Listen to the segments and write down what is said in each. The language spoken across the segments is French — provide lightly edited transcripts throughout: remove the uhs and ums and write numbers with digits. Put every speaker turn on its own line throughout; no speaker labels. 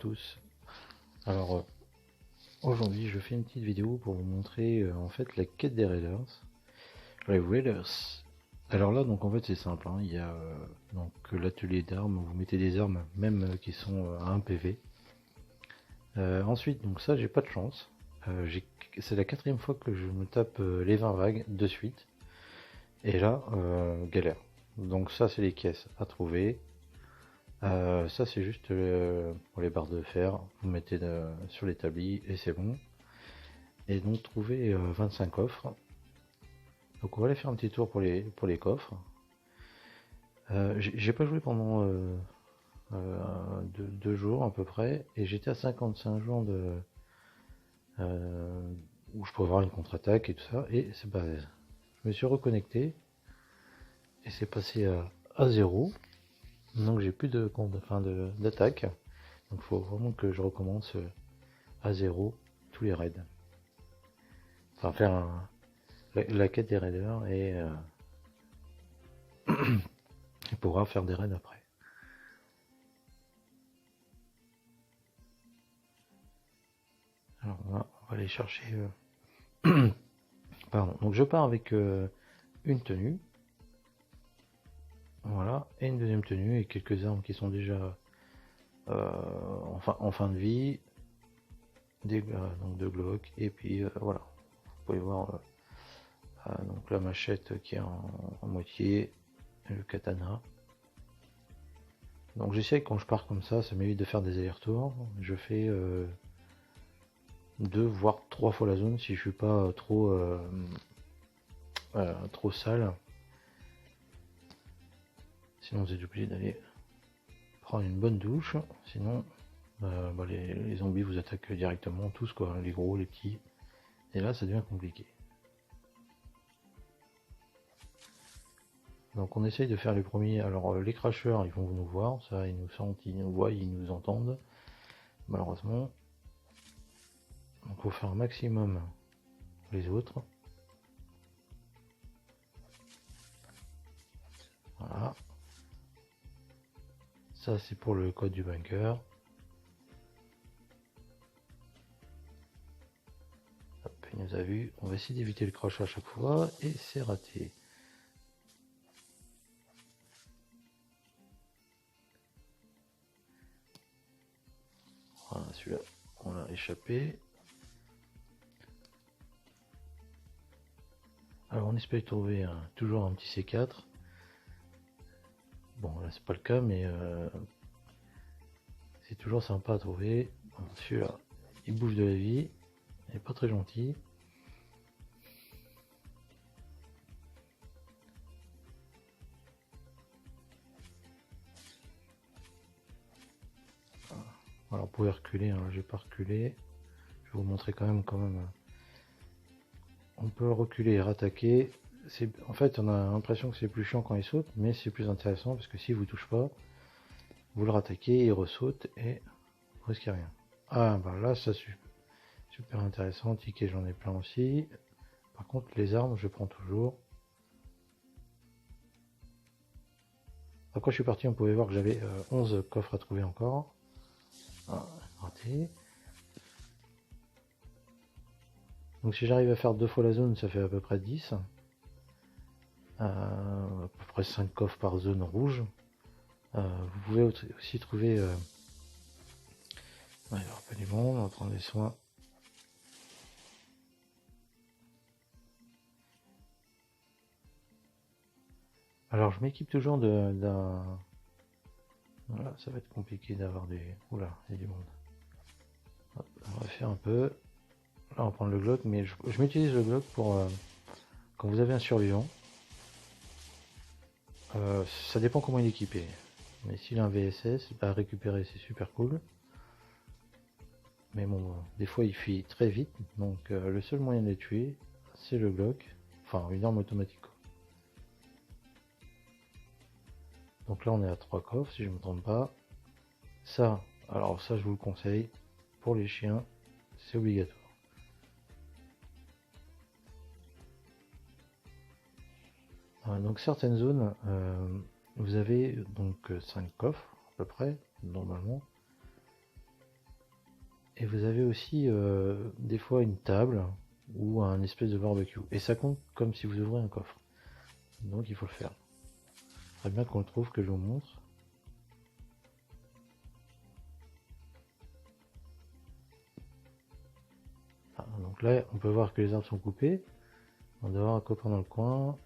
tous. Alors aujourd'hui je fais une petite vidéo pour vous montrer en fait la quête des Raiders. Les Raiders. Alors là donc en fait c'est simple, hein. Il y a donc l'atelier d'armes où vous mettez des armes même qui sont à 1 PV. Ensuite donc ça j'ai pas de chance. C'est la 4ème fois que je me tape les 20 vagues de suite. Et là galère. Donc ça c'est les caisses à trouver. Ça c'est juste pour les barres de fer, vous mettez sur l'établi et c'est bon. Et donc trouver 25 coffres. Donc on va aller faire un petit tour pour les coffres. J'ai pas joué pendant 2 jours à peu près et j'étais à 55 jours où je pouvais avoir une contre-attaque et tout ça et c'est pas. Je me suis reconnecté et c'est passé à 0. Donc j'ai plus d'attaque. Donc il faut vraiment que je recommence à 0 tous les raids. Enfin faire la quête des raiders et pourra faire des raids après. Alors on va aller chercher. Pardon. Donc je pars avec une tenue. Voilà. Et une deuxième tenue et quelques armes qui sont déjà en fin de vie. Donc 2 Glock. Et puis voilà. Vous pouvez voir donc la machette qui est en moitié. Et le katana. Donc j'essaie quand je pars comme ça m'évite de faire des allers-retours. Je fais 2 voire 3 fois la zone si je suis pas trop sale. Sinon vous êtes obligé d'aller prendre une bonne douche. Sinon les zombies vous attaquent directement, tous quoi, les gros, les petits. Et là ça devient compliqué. Donc on essaye de faire les premiers. Alors les crashers ils vont nous voir, ça ils nous sentent, ils nous voient, ils nous entendent. Malheureusement. Donc il faut faire un maximum les autres. Voilà. Ça c'est pour le code du bunker. Hop, il nous a vu. On va essayer d'éviter le crachat à chaque fois et c'est raté. Voilà, celui-là on l'a échappé. Alors on espère trouver toujours un petit C4. Bon là c'est pas le cas mais c'est toujours sympa à trouver. Celui-là il bouge de la vie, il est pas très gentil. Alors vous pouvez reculer, hein. J'ai pas reculé. Je vais vous montrer quand même. On peut reculer et rattaquer. En fait on a l'impression que c'est plus chiant quand il saute, mais c'est plus intéressant parce que si vous touche pas, vous le rattaquez, il ressaute et vous risquez rien. Ah bah là ça super intéressant. Ticket j'en ai plein aussi. Par contre les armes je prends toujours. Après je suis parti, on pouvait voir que j'avais 11 coffres à trouver encore. Ah, raté. Donc si j'arrive à faire 2 fois la zone, ça fait à peu près 10. À peu près 5 coffres par zone rouge. Vous pouvez aussi trouver... alors pas du monde, on va prendre des soins. Alors je m'équipe toujours d'un... Voilà, ça va être compliqué d'avoir des... Oula, il y a du monde. Hop, on va faire un peu. Là on va prendre le Glock, mais je m'utilise le Glock pour... quand vous avez un survivant. Ça dépend comment il est équipé. Mais s'il a un VSS, à récupérer c'est super cool. Mais bon, des fois il fuit très vite. Donc le seul moyen de les tuer, c'est le Glock. Enfin, une arme automatique. Donc là on est à 3 coffres si je ne me trompe pas. Ça, alors ça je vous le conseille, pour les chiens, c'est obligatoire. Donc certaines zones, vous avez donc 5 coffres à peu près, normalement. Et vous avez aussi des fois une table ou un espèce de barbecue. Et ça compte comme si vous ouvrez un coffre. Donc il faut le faire. Très bien qu'on le trouve, que je vous montre. Ah, donc là, on peut voir que les arbres sont coupés. On doit avoir un copain dans le coin.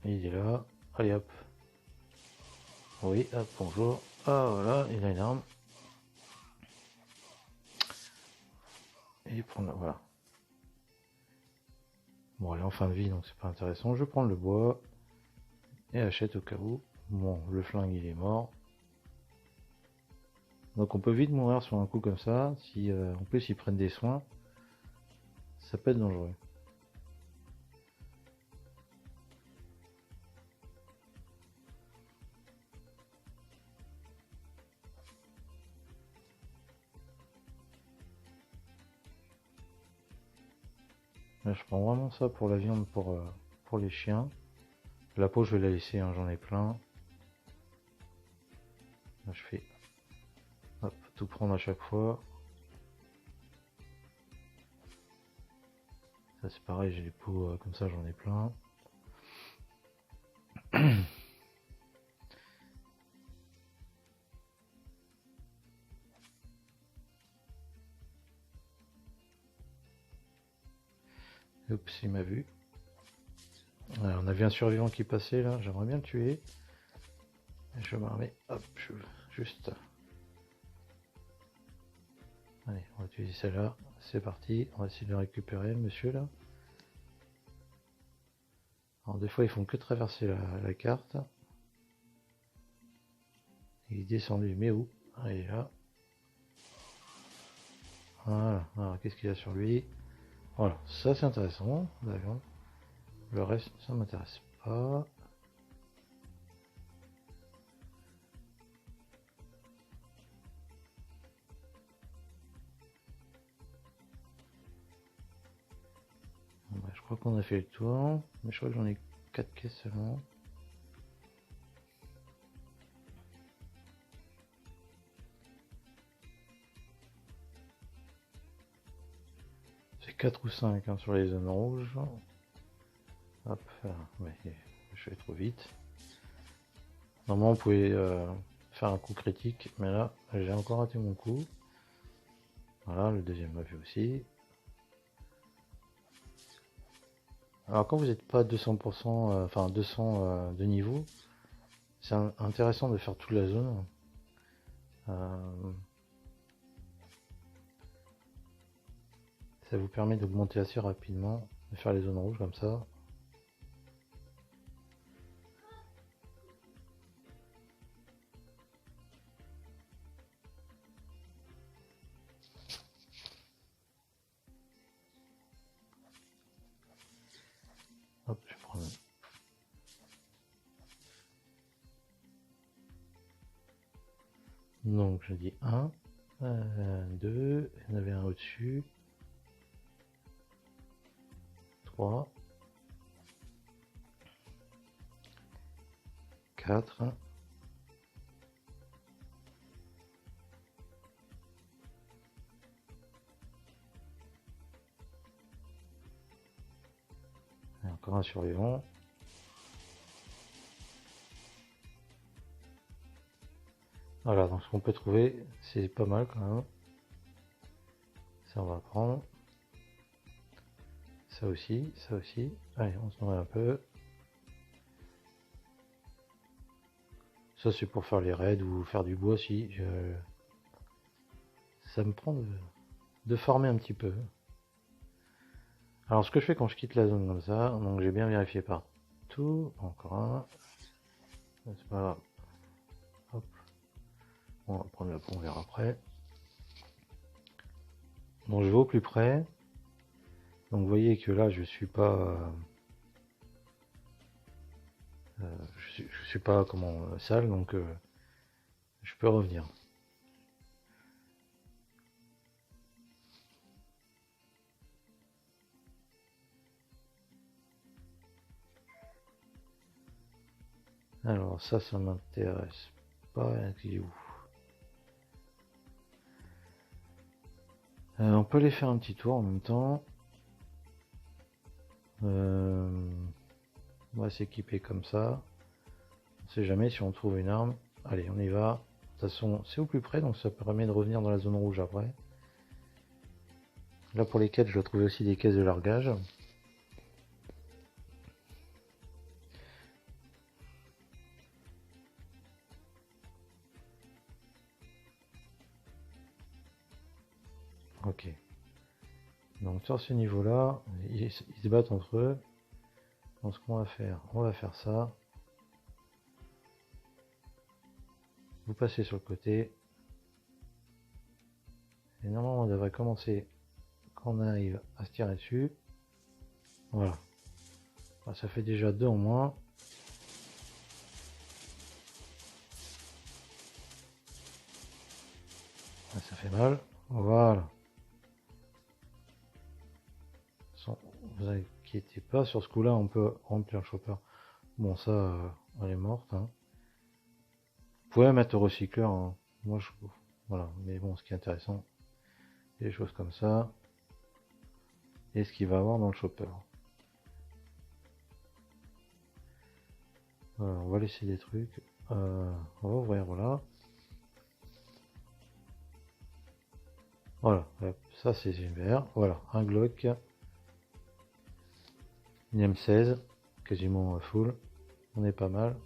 Et il est là. Allez hop. Oui, hop, bonjour. Ah voilà, il a une arme. Et il prend voilà. Bon, elle est en fin de vie, donc c'est pas intéressant. Je prends le bois et achète au cas où. Bon, le flingue il est mort. Donc on peut vite mourir sur un coup comme ça. Si en plus ils prennent des soins, ça peut être dangereux. Là, je prends vraiment ça pour la viande pour les chiens. La peau je vais la laisser, hein, j'en ai plein. Là, je fais hop, tout prendre à chaque fois. Ça c'est pareil, j'ai les peaux comme ça, j'en ai plein. Oups, il m'a vu. Alors, on a vu un survivant qui passait là, j'aimerais bien le tuer. Et je me remets, hop, juste. Allez, on va utiliser celle-là. C'est parti, on va essayer de le récupérer, le monsieur là. Alors des fois ils font que traverser la carte. Il est descendu, mais où? Ah, il est là. Voilà, alors qu'est-ce qu'il a sur lui? Voilà, ça c'est intéressant, d'accord. Le reste, ça m'intéresse pas. Bah, je crois qu'on a fait le tour, mais je crois que j'en ai 4 caisses seulement. C'est 4 ou 5 hein, sur les zones rouges. Hop, ouais, je vais trop vite. Normalement, on pouvait faire un coup critique, mais là, j'ai encore raté mon coup. Voilà, le deuxième m'a vu aussi. Alors, quand vous n'êtes pas 200%, enfin 200 de niveau, c'est intéressant de faire toute la zone. Ça vous permet d'augmenter assez rapidement, de faire les zones rouges comme ça. Hop, je prends. Donc je dis 1, 2, il y en avait un au-dessus, 3, 4, et encore un survivant. Voilà, donc ce qu'on peut trouver, c'est pas mal quand même. Ça on va prendre. Ça aussi, ça aussi. Allez, on se nourrit un peu. Ça c'est pour faire les raids ou faire du bois si. Ça me prend de former un petit peu. Alors ce que je fais quand je quitte la zone comme ça, donc j'ai bien vérifié partout. Encore un. C'est pas grave. Hop. On va prendre le pont vers après. Donc je vais au plus près. Donc vous voyez que là je suis pas je suis pas comment sale, donc je peux revenir. Alors ça m'intéresse pas. Il est où? On peut aller faire un petit tour en même temps. On va s'équiper comme ça. On sait jamais si on trouve une arme. Allez, on y va. De toute façon, c'est au plus près, donc ça permet de revenir dans la zone rouge après. Là, pour les quêtes, je dois trouver aussi des caisses de largage. Ok. Donc sur ce niveau-là, ils se battent entre eux. Donc ce qu'on va faire, on va faire ça. Vous passez sur le côté. Et normalement, on devrait commencer quand on arrive à se tirer dessus. Voilà. Ça fait déjà 2 en moins. Ça fait mal. Voilà. Vous inquiétez pas, sur ce coup-là, on peut remplir le chopper. Bon, ça, elle est morte. Hein. Vous pouvez mettre au recycleur. Hein. Moi, je... Voilà. Mais bon, ce qui est intéressant, c'est des choses comme ça. Et ce qu'il va avoir dans le chopper. On va laisser des trucs. On va ouvrir, voilà. Voilà, ça c'est super. Voilà, un Glock. Une M16, quasiment full. On est pas mal.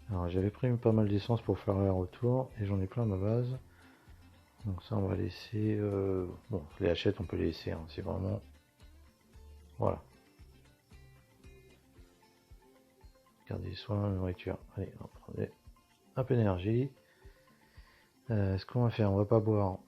Alors j'avais pris pas mal d'essence pour faire le retour et j'en ai plein à ma base. Donc ça on va laisser... Bon, les hachettes on peut les laisser, hein, c'est vraiment... Voilà. Garder soin, nourriture. Allez, on va prendre un peu d'énergie. Ce qu'on va faire, on va pas boire.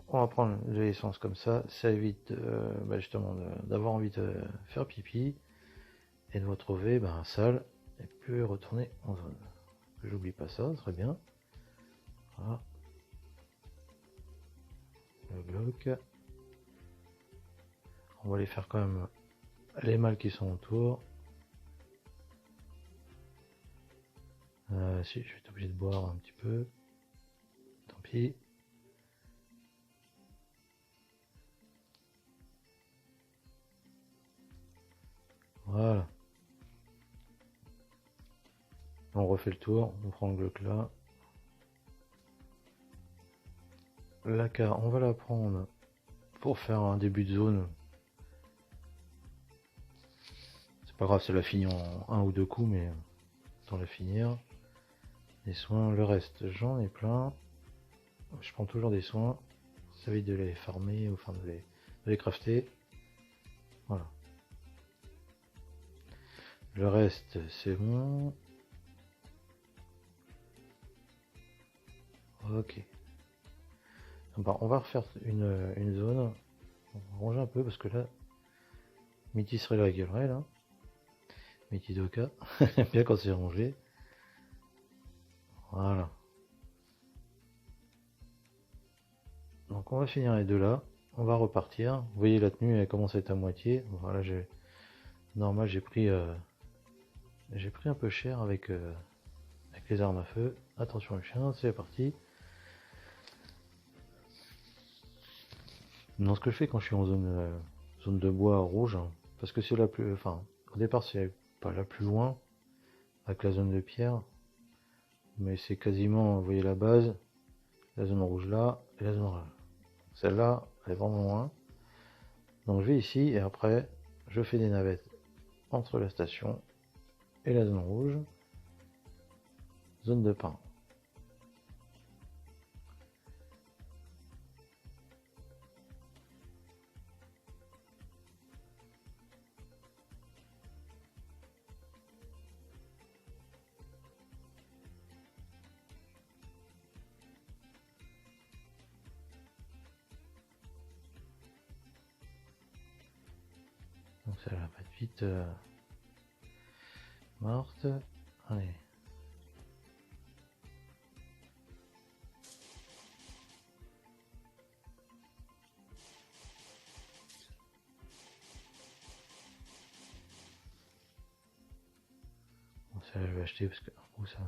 On va prendre de l'essence comme ça évite justement d'avoir envie de faire pipi et de vous retrouver sale et puis retourner en zone. Que j'oublie pas ça, ce serait bien. Voilà. Le Glock. On va aller faire quand même les mâles qui sont autour. Si, je vais être obligé de boire un petit peu. Tant pis. Voilà. On refait le tour, on prend le Glock là. L'AK, on va la prendre pour faire un début de zone. C'est pas grave, c'est la finir en un ou deux coups, mais autant la finir. Les soins, le reste, j'en ai plein. Je prends toujours des soins. Ça évite de les farmer, enfin de les crafter. Voilà. Le reste, c'est bon. Ok. On va refaire une zone. On va ranger un peu parce que là, Mitty serait la gueulerait là. Mitty Doka. Bien quand c'est rangé. Voilà. Donc on va finir les deux là. On va repartir. Vous voyez la tenue elle commence à être à moitié. Voilà, normal j'ai pris un peu cher avec les armes à feu. Attention le chien, c'est parti. Non, ce que je fais quand je suis en zone de bois rouge, hein, parce que c'est la plus, enfin, au départ c'est pas la plus loin avec la zone de pierre, mais c'est quasiment, vous voyez la base, la zone rouge là et la zone là. Celle-là, elle est vraiment loin. Donc je vais ici et après je fais des navettes entre la station et la zone rouge, zone de pain. Donc ça va pas être vite morte. Allez. Celle-là, je vais acheter parce que où ça va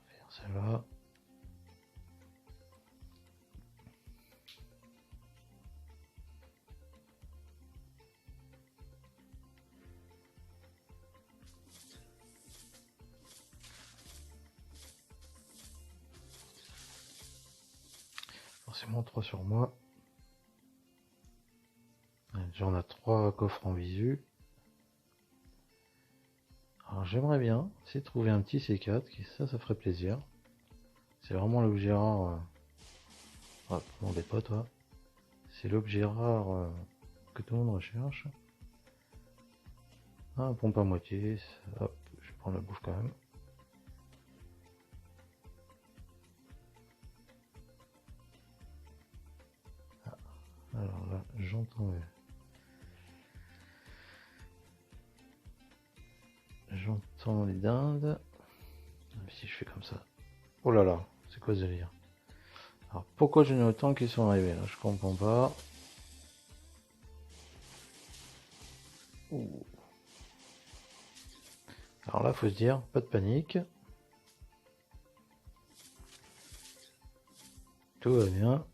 faire celle-là. Forcément 3 sur moi. Déjà on a 3 coffres en visu. Alors j'aimerais bien essayer de trouver un petit C4, ça ferait plaisir. C'est vraiment l'objet rare. Ah, m'embête pas toi. C'est l'objet rare que tout le monde recherche. Ah, pompe à moitié. Hop, je vais prendre la bouffe quand même. Ah, alors là, j'entends les dindes. Même si je fais comme ça. Oh là là, c'est quoi ce délire? Alors pourquoi j'en ai autant qui sont arrivés là? Je comprends pas. Ouh. Alors là, faut se dire, pas de panique. Tout va bien.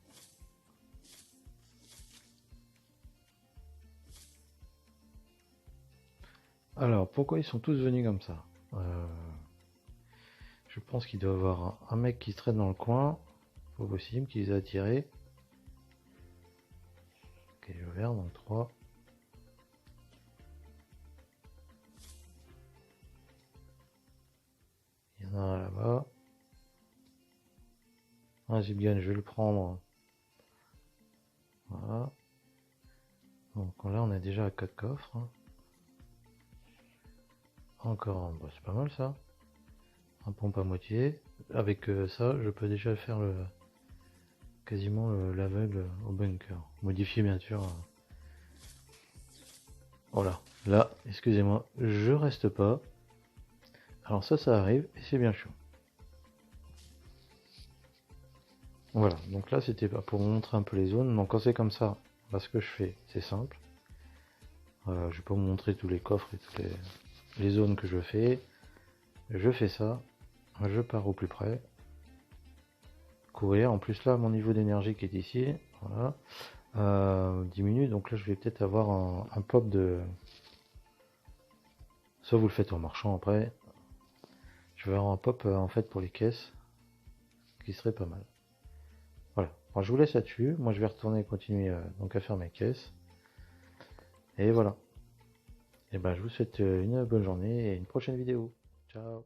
Alors, pourquoi ils sont tous venus comme ça? Je pense qu'il doit y avoir un mec qui se traîne dans le coin. Pas possible, qui les a attirés. Ok, j'ai ouvert dans le 3. Il y en a un là-bas. Un Zipgun, je vais le prendre. Voilà. Donc là, on est déjà à 4 coffres. Encore un. Bon, c'est pas mal ça. Un pompe à moitié. Avec ça, je peux déjà faire quasiment l'aveugle au bunker. Modifié bien sûr. Voilà. Là, excusez-moi, je reste pas. Alors ça arrive et c'est bien chaud. Voilà, donc là c'était pour vous montrer un peu les zones. Donc quand c'est comme ça, ce que je fais, c'est simple. Je vais pas vous montrer tous les coffres et toutes les zones que je fais. Je fais ça, je pars au plus près. Courir, en plus là mon niveau d'énergie qui est ici, voilà, diminue. Donc là je vais peut-être avoir un pop de... Soit vous le faites en marchant après. Je vais avoir un pop en fait pour les caisses, qui serait pas mal. Voilà, alors, je vous laisse là-dessus. Moi je vais retourner continuer donc à faire mes caisses. Et voilà. Et ben je vous souhaite une bonne journée et une prochaine vidéo. Ciao.